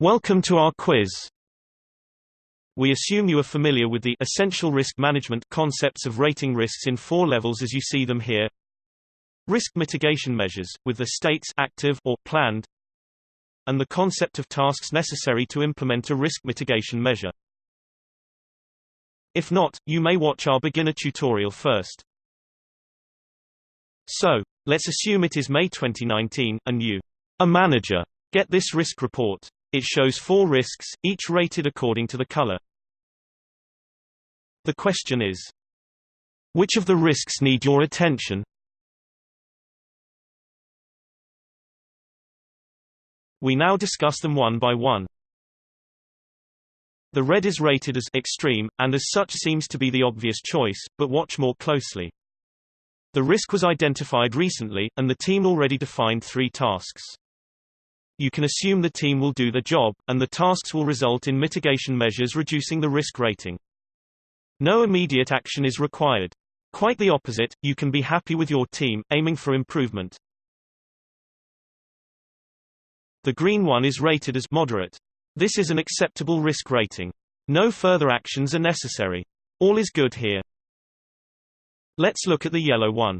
Welcome to our quiz. We assume you are familiar with the essential risk management concepts of rating risks in 4 levels as you see them here. Risk mitigation measures, with the states active or planned, and the concept of tasks necessary to implement a risk mitigation measure. If not, you may watch our beginner tutorial first. So, let's assume it is May 2019, and you, a manager, get this risk report. It shows 4 risks, each rated according to the color. The question is, which of the risks need your attention? We now discuss them one by one. The red is rated as extreme, and as such seems to be the obvious choice, but watch more closely. The risk was identified recently, and the team already defined 3 tasks. You can assume the team will do the job, and the tasks will result in mitigation measures reducing the risk rating. No immediate action is required. Quite the opposite, you can be happy with your team, aiming for improvement. The green one is rated as moderate. This is an acceptable risk rating. No further actions are necessary. All is good here. Let's look at the yellow one.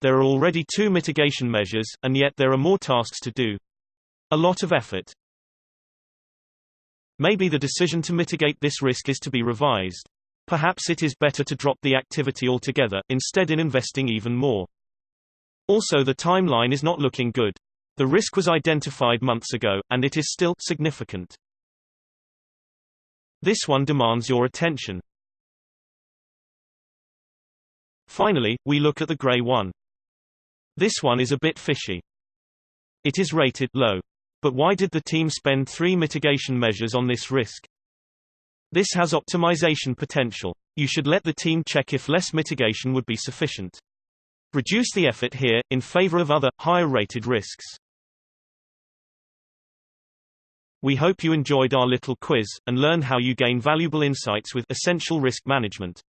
There are already 2 mitigation measures, and yet there are more tasks to do. A lot of effort. Maybe the decision to mitigate this risk is to be revised. Perhaps it is better to drop the activity altogether, instead in investing even more. Also, the timeline is not looking good. The risk was identified months ago, and it is still significant. This one demands your attention. Finally, we look at the gray one. This one is a bit fishy. It is rated low. But why did the team spend 3 mitigation measures on this risk? This has optimization potential. You should let the team check if less mitigation would be sufficient. Reduce the effort here, in favor of other, higher-rated risks. We hope you enjoyed our little quiz, and learned how you gain valuable insights with essential risk management.